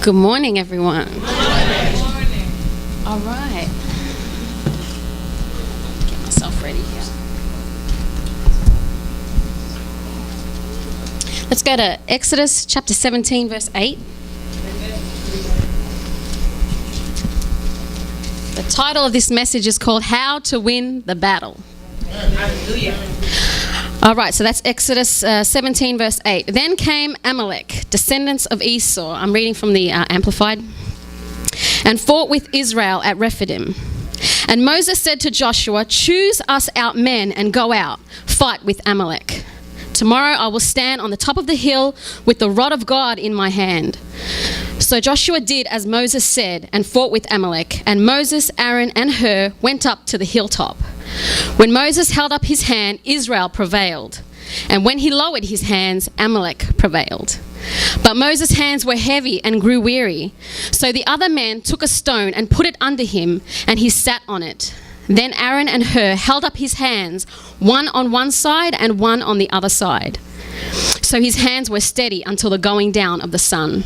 Good morning, everyone. Good morning. All right. Get myself ready here. Let's go to Exodus chapter 17, verse 8. The title of this message is called How to Win the Battle. Hallelujah. All right, so that's Exodus 17, verse 8. Then came Amalek, descendants of Esau. I'm reading from the Amplified. And fought with Israel at Rephidim. And Moses said to Joshua, choose us out men and go out, fight with Amalek. Tomorrow I will stand on the top of the hill with the rod of God in my hand. So Joshua did as Moses said and fought with Amalek. And Moses, Aaron, and Hur went up to the hilltop. When Moses held up his hand, Israel prevailed. And when he lowered his hands, Amalek prevailed. But Moses' hands were heavy and grew weary. So the other man took a stone and put it under him, and he sat on it. Then Aaron and Hur held up his hands, one on one side and one on the other side. So his hands were steady until the going down of the sun.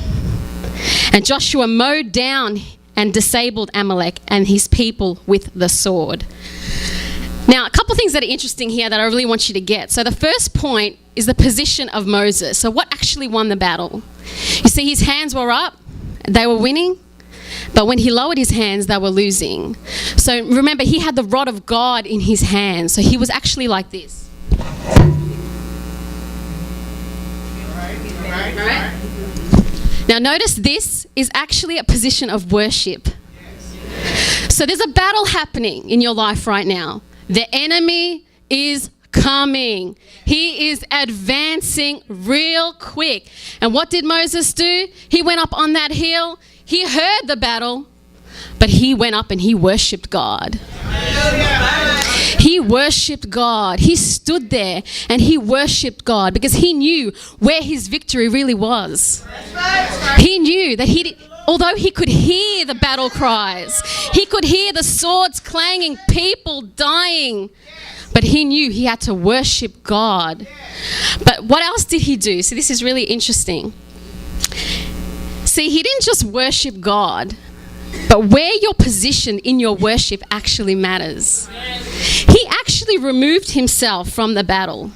And Joshua mowed down and disabled Amalek and his people with the sword. Now, a couple of things that are interesting here that I really want you to get. So the first point is the position of Moses. So what actually won the battle? You see, his hands were up, they were winning, but when he lowered his hands, they were losing. So remember, he had the rod of God in his hands. So he was actually like this. Right? Now notice this is actually a position of worship. So there's a battle happening in your life right now. The enemy is coming. He is advancing real quick. And what did Moses do? He went up on that hill. He heard the battle, but he went up and he worshipped God. He worshipped God. He stood there and he worshipped God because he knew where his victory really was. He knew that although he could hear the battle cries, he could hear the swords clanging, people dying, but he knew he had to worship God. But what else did he do? So this is really interesting. See, he didn't just worship God, but where you're positioned in your worship actually matters. He actually removed himself from the battle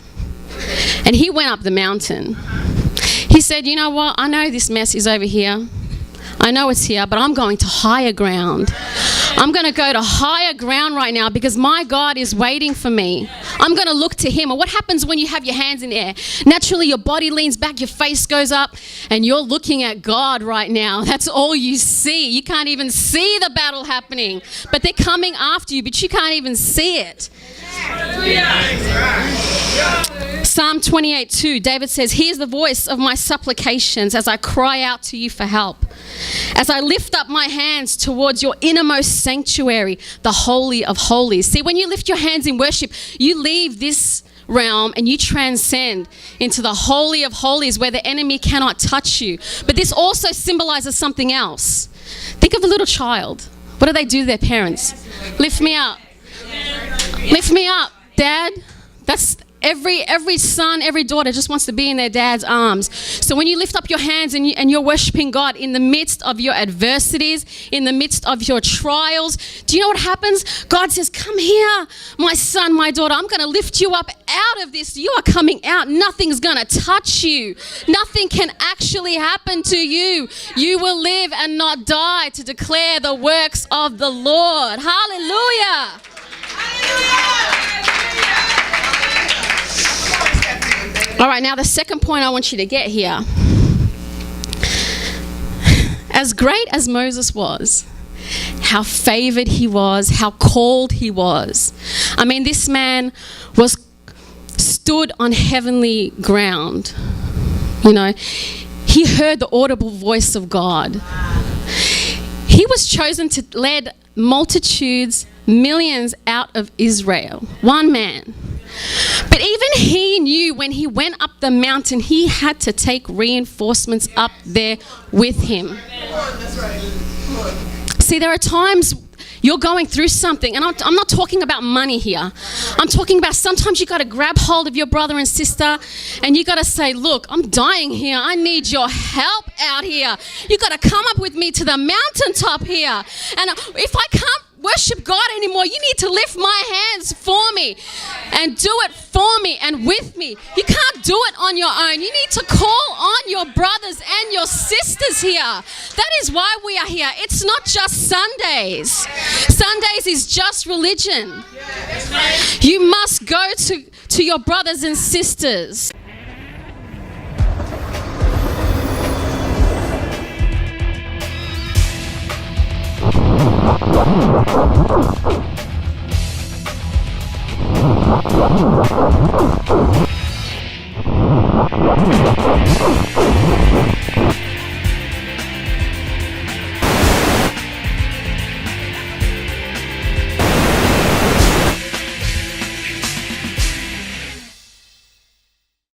and he went up the mountain. He said, you know what? I know this mess is over here. I know it's here, but I'm going to higher ground. I'm going to go to higher ground right now because my God is waiting for me. I'm going to look to him. And what happens when you have your hands in the air? Naturally, your body leans back, your face goes up, and you're looking at God right now. That's all you see. You can't even see the battle happening, but they're coming after you, but you can't even see it. Psalm 28:2, David says, here's the voice of my supplications as I cry out to you for help. As I lift up my hands towards your innermost sanctuary, the Holy of Holies. See, when you lift your hands in worship, you leave this realm and you transcend into the Holy of Holies where the enemy cannot touch you. But this also symbolizes something else. Think of a little child. What do they do to their parents? Lift me up. Lift me up, Dad. That's every son, every daughter just wants to be in their dad's arms. So when you lift up your hands and you're worshiping God in the midst of your adversities, in the midst of your trials, do you know what happens? God says, come here, my son, my daughter. I'm going to lift you up out of this. You are coming out. Nothing's going to touch you. Nothing can actually happen to you. You will live and not die to declare the works of the Lord. Hallelujah. All right, now the second point I want you to get here. As great as Moses was, how favored he was, how called he was. I mean, this man stood on heavenly ground. You know, he heard the audible voice of God. He was chosen to lead multitudes, millions out of Israel. One man. But even he knew when he went up the mountain, he had to take reinforcements up there with him. See, there are times you're going through something, and I'm not talking about money here. I'm talking about sometimes you got to grab hold of your brother and sister, and you got to say, look, I'm dying here. I need your help out here. You got to come up with me to the mountaintop here. And if I can't worship God anymore, you need to lift my hands for me and do it for me and with me. You can't do it on your own. You need to call on your brothers and your sisters here. That is why we are here. It's not just Sundays. Sundays is just religion. You must go to your brothers and sisters.